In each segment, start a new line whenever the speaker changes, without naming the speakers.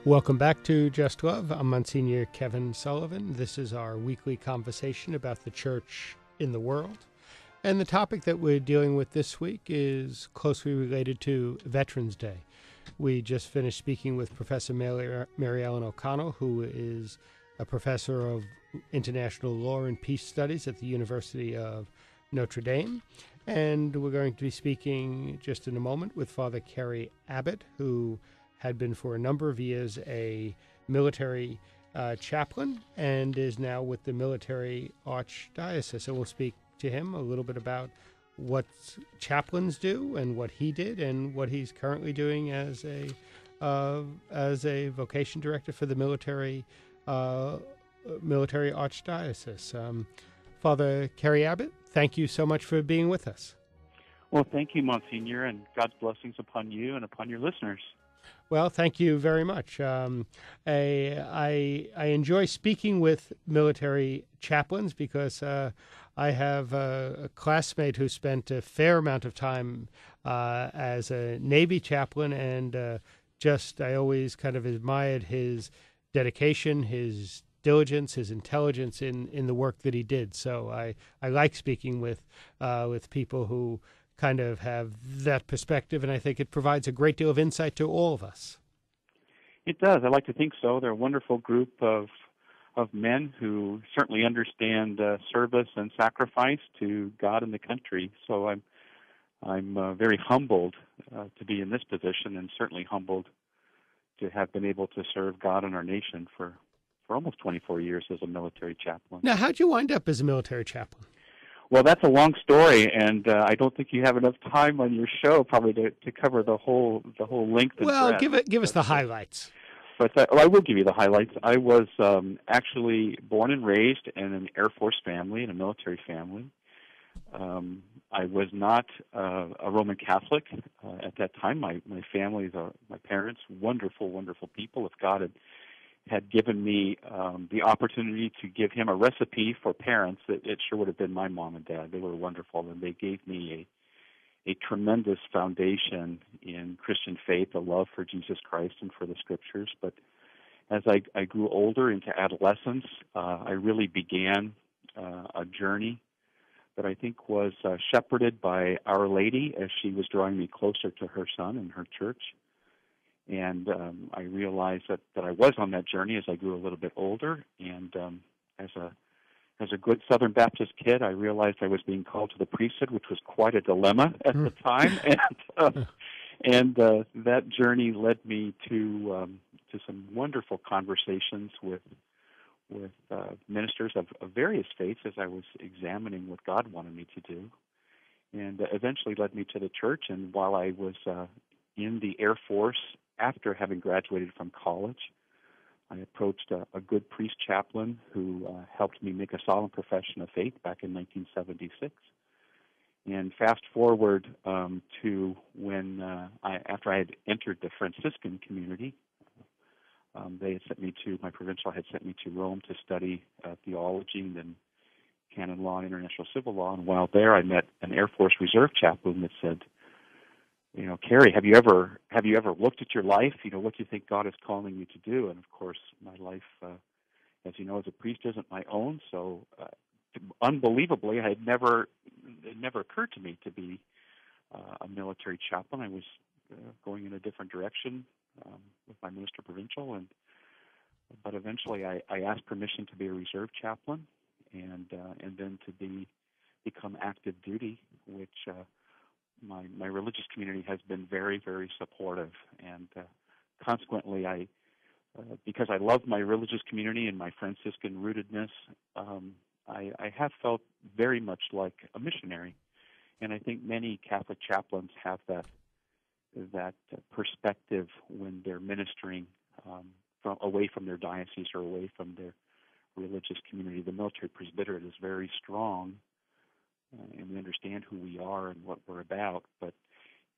Welcome back to Just Love. I'm Monsignor Kevin Sullivan. This is our weekly conversation about the church in the world. And the topic that we're dealing with this week is closely related to Veterans Day. We just finished speaking with Professor Mary Ellen O'Connell, who is a professor of international law and peace studies at the University of Notre Dame. And we're going to be speaking just in a moment with Father Kerry Abbott, who had been for a number of years a military chaplain and is now with the military Archdiocese. So we'll speak to him a little bit about what chaplains do and what he did and what he's currently doing as a vocation director for the military Archdiocese. Father Kerry Abbott, thank you so much for being with us.
Well, thank you, Monsignor, and God's blessings upon you and upon your listeners.
Well, thank you very much. I enjoy speaking with military chaplains because I have a classmate who spent a fair amount of time as a Navy chaplain, and I always kind of admired his dedication, his diligence, his intelligence in the work that he did. So I like speaking with people who kind of have that perspective, and I think it provides a great deal of insight to all of us.
It does. I like to think so. They're a wonderful group of men who certainly understand service and sacrifice to God and the country. So I'm very humbled to be in this position, and certainly humbled to have been able to serve God and our nation for almost 24 years as a military chaplain.
Now, how'd you wind up as a military chaplain?
Well, that's a long story, and I don't think you have enough time on your show probably to cover the whole length and breadth.
Well, give us the highlights.
But I will give you the highlights. I was actually born and raised in an Air Force family, in a military family. I was not a Roman Catholic at that time. My family, my parents, wonderful, wonderful people. If God had given me the opportunity to give him a recipe for parents, it sure would have been my mom and dad. They were wonderful, and they gave me a tremendous foundation in Christian faith, a love for Jesus Christ and for the Scriptures. But as I grew older into adolescence, I really began a journey that I think was shepherded by Our Lady as she was drawing me closer to her Son and her church. And I realized that I was on that journey as I grew a little bit older. And as a good Southern Baptist kid, I realized I was being called to the priesthood, which was quite a dilemma at the time. And that journey led me to some wonderful conversations with ministers of various faiths as I was examining what God wanted me to do, and eventually led me to the church. And while I was in the Air Force, after having graduated from college, I approached a good priest chaplain who helped me make a solemn profession of faith back in 1976. And fast forward to when, after I had entered the Franciscan community, they had sent me to, my provincial had sent me to Rome to study theology and then canon law and international civil law. And while there, I met an Air Force Reserve chaplain that said, Kerry, have you ever looked at your life? What do you think God is calling you to do? And of course, my life, as you know, as a priest, isn't my own. So, unbelievably, it never occurred to me to be a military chaplain. I was going in a different direction with my minister provincial, but eventually, I asked permission to be a reserve chaplain, and then to become active duty, which. My religious community has been very, very supportive, and consequently, because I love my religious community and my Franciscan rootedness, I have felt very much like a missionary, and I think many Catholic chaplains have that perspective when they're ministering away from their diocese or away from their religious community. The military presbyterate is very strong. And we understand who we are and what we're about, but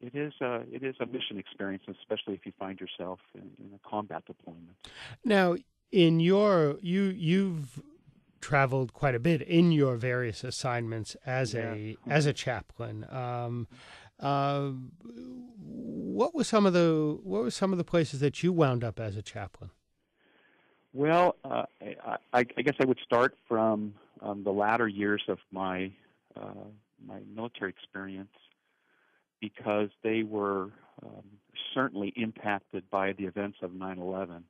it is a mission experience, especially if you find yourself in a combat deployment.
Now, you've traveled quite a bit in your various assignments as a chaplain. What were some of the places that you wound up as a chaplain?
Well, I guess I would start from the latter years of my military experience, because they were certainly impacted by the events of 9/11.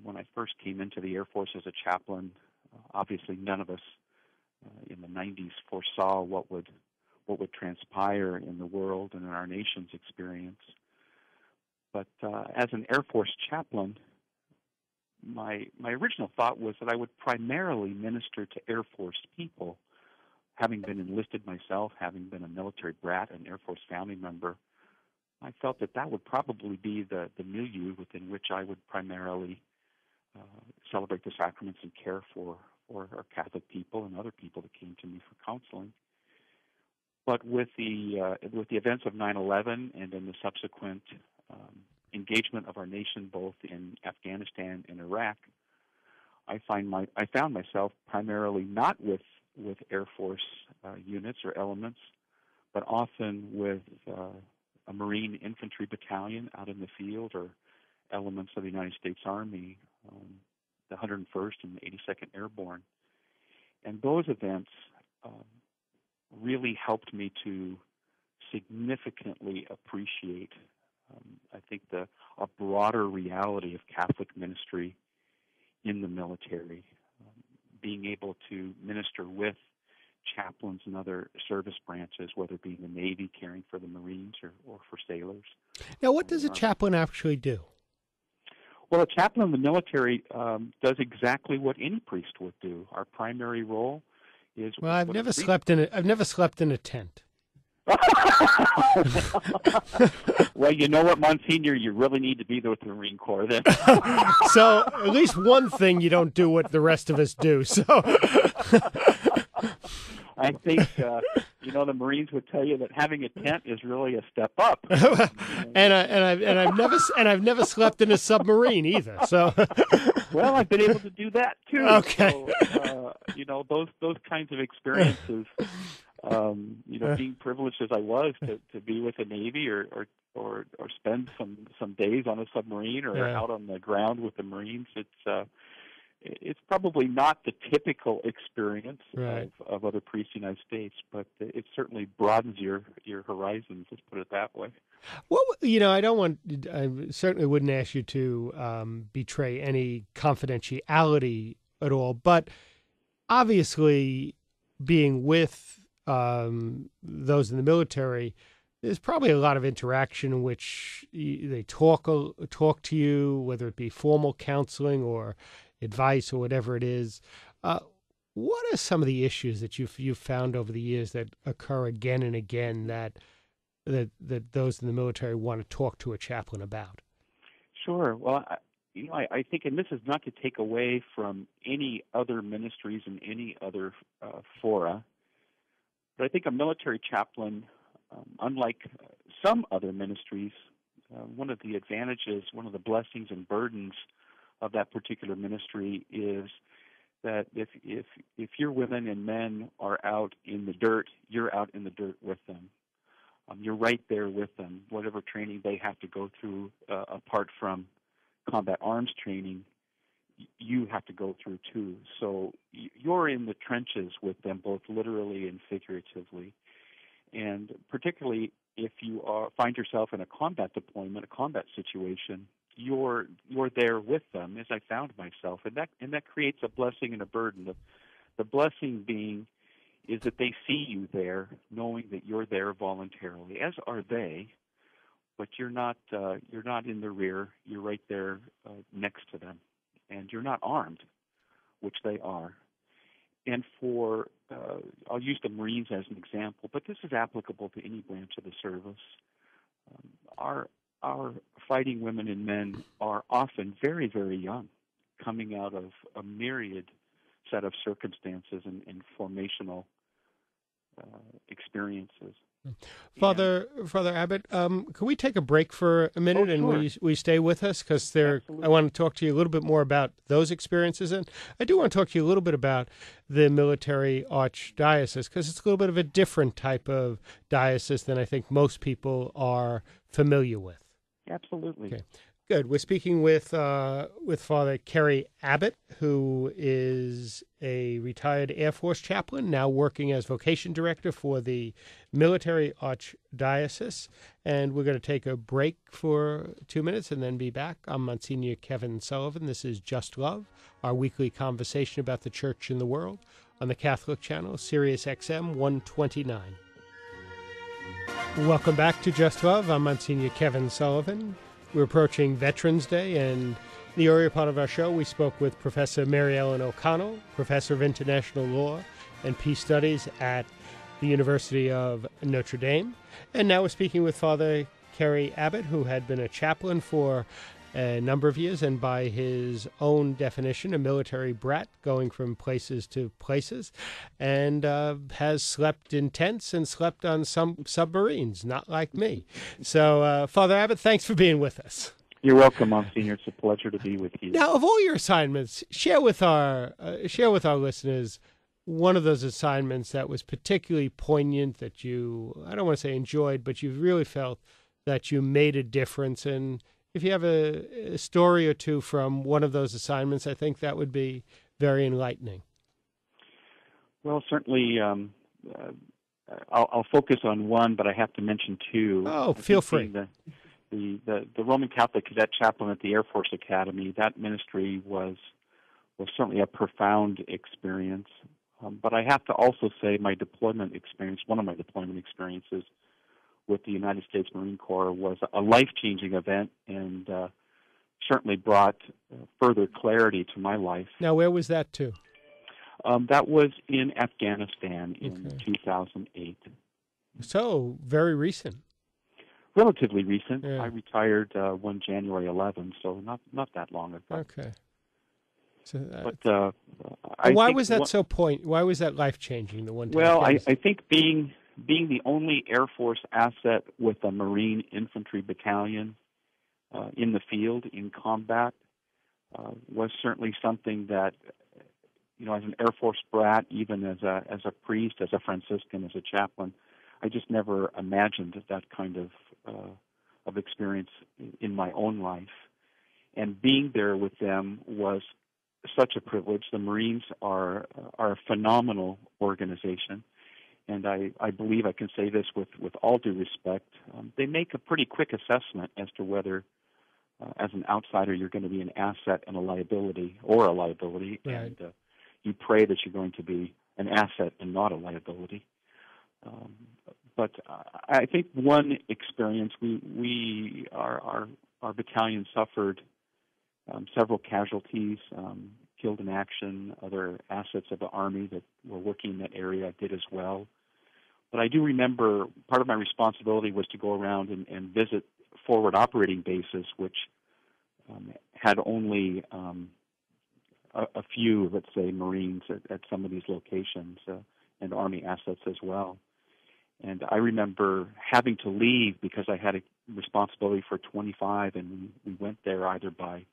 When I first came into the Air Force as a chaplain, obviously none of us in the 90s foresaw what would transpire in the world and in our nation's experience. But as an Air Force chaplain, my original thought was that I would primarily minister to Air Force people. Having been enlisted myself, having been a military brat, an Air Force family member, I felt that would probably be the milieu within which I would primarily celebrate the sacraments and care for our Catholic people and other people that came to me for counseling. But with the events of 9/11 and then the subsequent engagement of our nation both in Afghanistan and Iraq, I found myself primarily not with Air Force units or elements, but often with a Marine infantry battalion out in the field, or elements of the United States Army, the 101st and the 82nd Airborne. And those events really helped me to significantly appreciate, I think, a broader reality of Catholic ministry in the military, being able to minister with chaplains and other service branches, whether it be in the Navy caring for the Marines or for sailors.
Now, what does a chaplain actually do?
Well, a chaplain in the military does exactly what any priest would do. Our primary role is...
Well, I've never slept in a tent.
Well, you know what, Monsignor? You really need to be there with the Marine Corps then.
So at least one thing you don't do what the rest of us do. So
I think the Marines would tell you that having a tent is really a step up.
and I've never slept in a submarine either. So
well, I've been able to do that too.
Okay.
So, those kinds of experiences. Being privileged as I was to be with the Navy or spend some days on a submarine or out on the ground with the Marines, it's probably not the typical experience of other priests in the United States, but it certainly broadens your horizons. Let's put it that way.
Well, I certainly wouldn't ask you to betray any confidentiality at all, but obviously being with those in the military, there's probably a lot of interaction in which they talk to you, whether it be formal counseling or advice or whatever it is. What are some of the issues that you've found over the years that occur again and again that those in the military want to talk to a chaplain about?
Sure. Well, I think, and this is not to take away from any other ministries and any other fora, but I think a military chaplain, unlike some other ministries, one of the advantages, one of the blessings and burdens of that particular ministry is that if your women and men are out in the dirt, you're out in the dirt with them. You're right there with them. Whatever training they have to go through, apart from combat arms training, you have to go through too. So you're in the trenches with them, both literally and figuratively. And particularly if you find yourself in a combat deployment, a combat situation, you're there with them, as I found myself, and that creates a blessing and a burden. The blessing being is that they see you there, knowing that you're there voluntarily, as are they. But you're not in the rear. You're right there next to them, and you're not armed, which they are. And for I'll use the Marines as an example, but this is applicable to any branch of the service. Our fighting women and men are often very, very young, coming out of a myriad set of circumstances and formational experiences.
Father Abbott, can we take a break for a minute and
sure.
we stay with us? Because I want to talk to you a little bit more about those experiences. And I do want to talk to you a little bit about the military archdiocese, because it's a little bit of a different type of diocese than I think most people are familiar with.
Absolutely.
Okay. Good. We're speaking with Father Kerry Abbott, who is a retired Air Force chaplain, now working as Vocations Director for the Military Archdiocese. And we're going to take a break for 2 minutes and then be back. I'm Monsignor Kevin Sullivan. This is Just Love, our weekly conversation about the Church in the world on the Catholic channel, Sirius XM 129. Welcome back to Just Love. I'm Monsignor Kevin Sullivan. We're approaching Veterans Day, and in the earlier part of our show, we spoke with Professor Mary Ellen O'Connell, Professor of International Law and Peace Studies at the University of Notre Dame. And now we're speaking with Father Kerry Abbott, who had been a chaplain for a number of years, and by his own definition, a military brat going from places to places, and has slept in tents and slept on some submarines, not like me. So, Father Abbott, thanks for being with us.
You're welcome, Monsignor. It's a pleasure to be with you.
Now, of all your assignments, share with our listeners one of those assignments that was particularly poignant, that you, I don't want to say enjoyed, but you really felt that you made a difference. And if you have a story or two from one of those assignments, I think that would be very enlightening.
Well, certainly, I'll focus on one, but I have to mention two.
Oh, feel free.
The Roman Catholic Cadet Chaplain at the Air Force Academy, that ministry was certainly a profound experience. But I have to also say one of my deployment experiences with the United States Marine Corps was a life-changing event, and certainly brought further clarity to my life.
Now, where was that to?
That was in Afghanistan in 2008.
So, very recent.
Relatively recent.
Yeah.
I retired one January 11, so not that long ago.
Okay. So,
but
why was that life-changing? The one.
Well, I think being the only Air Force asset with a Marine infantry battalion in the field, in combat, was certainly something that, as an Air Force brat, even as a priest, as a Franciscan, as a chaplain, I just never imagined that kind of experience in my own life. And being there with them was such a privilege. The Marines are a phenomenal organization. And I believe I can say this with all due respect. They make a pretty quick assessment as to whether, as an outsider, you're going to be an asset and a liability, right. And you pray that you're going to be an asset and not a liability. But I think one experience, our battalion suffered several casualties, killed in action. Other assets of the Army that were working in that area did as well. But I do remember part of my responsibility was to go around and visit forward operating bases, which had only a few, let's say, Marines at some of these locations, and Army assets as well. And I remember having to leave because I had a responsibility for 25, and we went there either by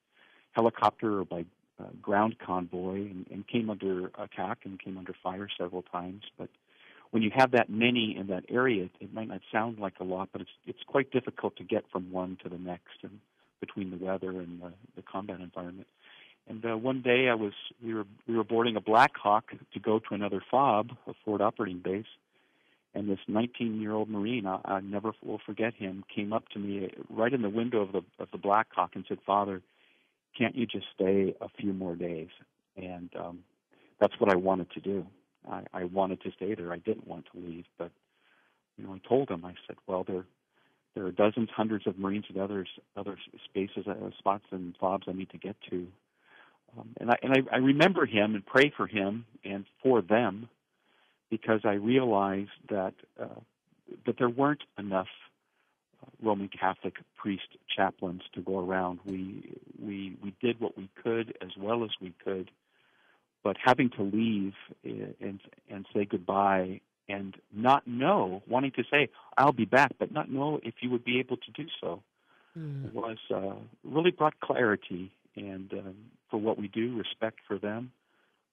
helicopter or by ground convoy, and came under attack and came under fire several times. But when you have that many in that area, it might not sound like a lot, but it's quite difficult to get from one to the next, and between the weather and the combat environment. And one day we were boarding a Black Hawk to go to another FOB, a forward operating base, and this 19-year-old Marine, I never will forget him, came up to me right in the window of the Black Hawk and said, "Father, can't you just stay a few more days?" And that's what I wanted to do. I wanted to stay there. I didn't want to leave, but I told him. I said, "Well, there are dozens, hundreds of Marines and other spaces, spots, and FOBs I need to get to." And I remember him and pray for him and for them, because I realized that there weren't enough Roman Catholic priest chaplains to go around. We did what we could as well as we could, but having to leave and say goodbye and not know, wanting to say, I'll be back, but not know if you would be able to do so, was really brought clarity and for what we do, respect for them,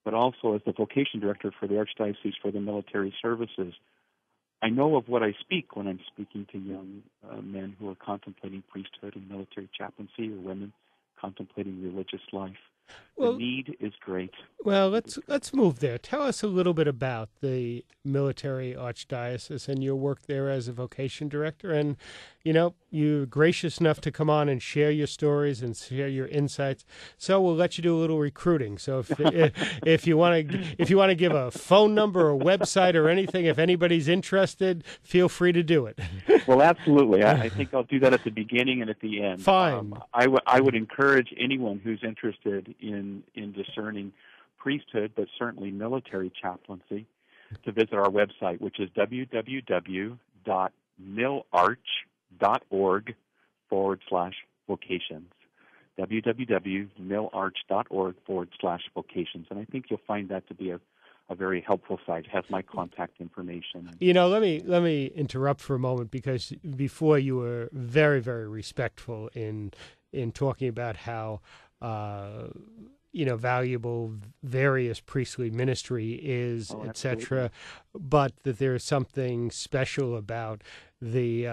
but also as the Vocation Director for the Archdiocese for the Military Services, I know of what I speak when I'm speaking to young men who are contemplating priesthood and military chaplaincy, or women contemplating religious life. The need is great.
Well, let's move there. Tell us a little bit about the military archdiocese and your work there as a vocation director. And, you're gracious enough to come on and share your stories and share your insights. So we'll let you do a little recruiting. So if you want to give a phone number or website or anything, if anybody's interested, feel free to do it.
Well, absolutely. I think I'll do that at the beginning and at the end.
Fine.
I would encourage anyone who's interested in discerning priesthood, but certainly military chaplaincy, to visit our website, which is www.milarch.org/vocations. www.milarch.org/vocations. And I think you'll find that to be a very helpful site. It has my contact information.
Let me interrupt for a moment, because before you were very, very respectful in talking about how valuable various priestly ministry is, etc., but that there is something special about the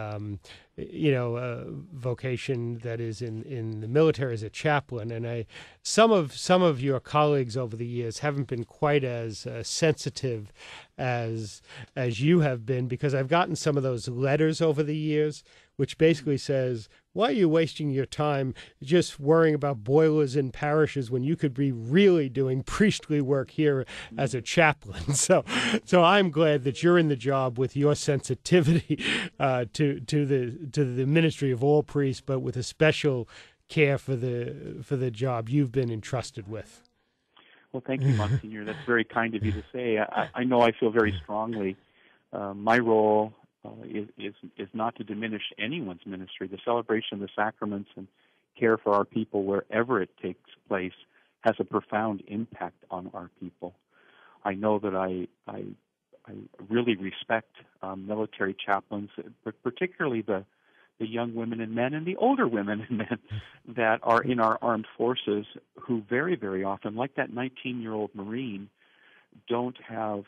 vocation that is in the military as a chaplain. And some of your colleagues over the years haven't been quite as sensitive as you have been, because I've gotten some of those letters over the years which basically says, why are you wasting your time just worrying about boilers in parishes when you could be really doing priestly work here as a chaplain? So I'm glad that you're in the job with your sensitivity to the ministry of all priests, but with a special care for the job you've been entrusted with.
Well, thank you, Monsignor. That's very kind of you to say. I know I feel very strongly. My role is not to diminish anyone's ministry. The celebration of the sacraments and care for our people wherever it takes place has a profound impact on our people. I know that I really respect military chaplains, but particularly the young women and men and the older women and men that are in our armed forces, who very, very often, like that 19-year-old Marine, don't have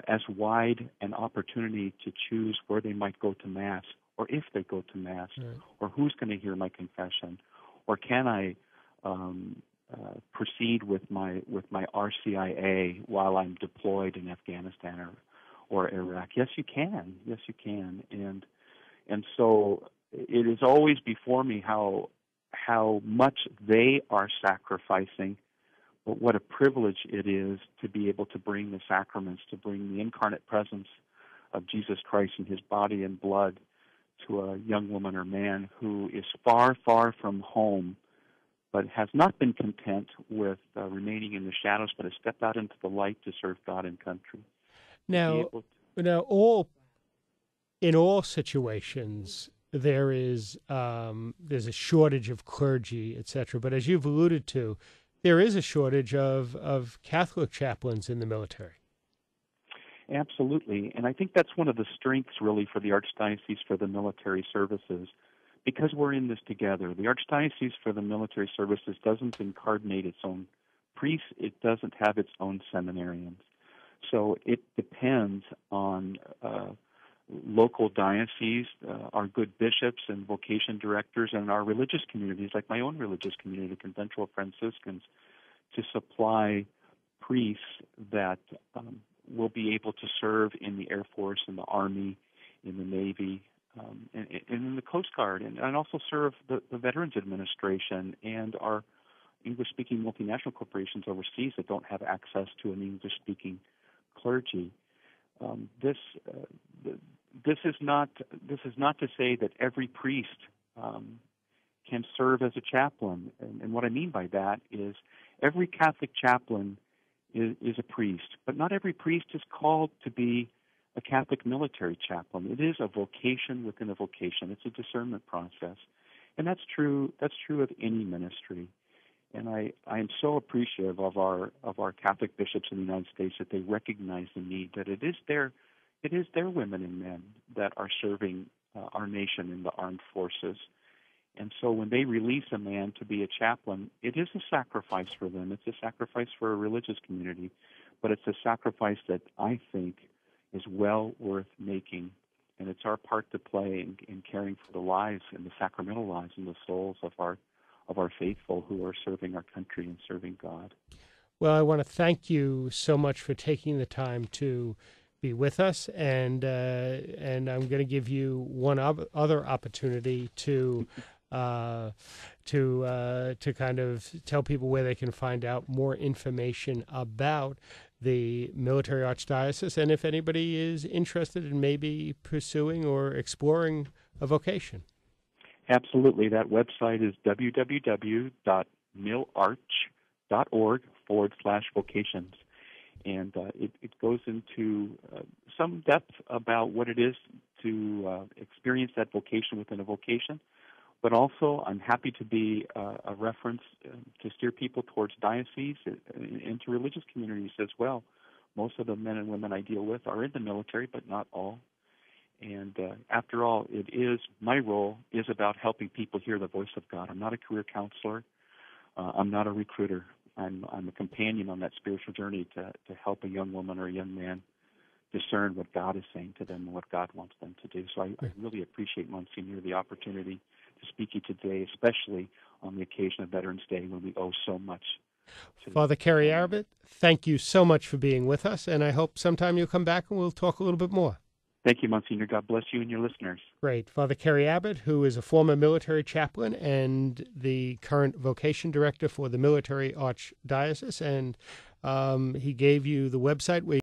as wide an opportunity to choose where they might go to Mass, or if they go to Mass, right, or who's going to hear my confession, or can I proceed with my RCIA while I'm deployed in Afghanistan or Iraq. Yes, you can. Yes, you can. And so it is always before me how much they are sacrificing, but what a privilege it is to be able to bring the sacraments, to bring the incarnate presence of Jesus Christ in his body and blood to a young woman or man who is far, far from home, but has not been content with remaining in the shadows, but has stepped out into the light to serve God and country.
Now, in all situations, there's a shortage of clergy, etc. But as you've alluded to, there is a shortage of Catholic chaplains in the military.
Absolutely, and I think that's one of the strengths, really, for the Archdiocese for the Military Services, because we're in this together. The Archdiocese for the Military Services doesn't incarnate its own priests. It doesn't have its own seminarians. So it depends on local dioceses, our good bishops and vocation directors, and our religious communities, like my own religious community, the Conventual Franciscans, to supply priests that will be able to serve in the Air Force, in the Army, in the Navy, and in the Coast Guard, and also serve the Veterans Administration and our English-speaking multinational corporations overseas that don't have access to an English-speaking clergy. This is not to say that every priest can serve as a chaplain, and what I mean by that is every Catholic chaplain is a priest, but not every priest is called to be a Catholic military chaplain. It is a vocation within a vocation. It's a discernment process, and that's true of any ministry. And I am so appreciative of our Catholic bishops in the United States that they recognize the need, that it is their it is their women and men that are serving our nation in the armed forces. And so when they release a man to be a chaplain, it is a sacrifice for them. It's a sacrifice for a religious community, but it's a sacrifice that I think is well worth making. And it's our part to play in caring for the lives and the sacramental lives and the souls of our faithful who are serving our country and serving God.
Well, I want to thank you so much for taking the time to be with us, and I'm going to give you one other opportunity to kind of tell people where they can find out more information about the military archdiocese, and if anybody is interested in maybe pursuing or exploring a vocation.
Absolutely. That website is www.milarch.org/vocations. And it goes into some depth about what it is to experience that vocation within a vocation. But also, I'm happy to be a reference to steer people towards diocese and to religious communities as well. Most of the men and women I deal with are in the military, but not all. And after all, my role is about helping people hear the voice of God. I'm not a career counselor. I'm not a recruiter. I'm a companion on that spiritual journey to help a young woman or a young man discern what God is saying to them and what God wants them to do. So I really appreciate, Monsignor, the opportunity to speak to you today, especially on the occasion of Veterans Day when we owe so much.
Father Kerry Abbott, thank you so much for being with us, and I hope sometime you'll come back and we'll talk a little bit more.
Thank you, Monsignor. God bless you and your listeners.
Great. Father Kerry Abbott, who is a former military chaplain and the current Vocation Director for the Military Archdiocese, and he gave you the website where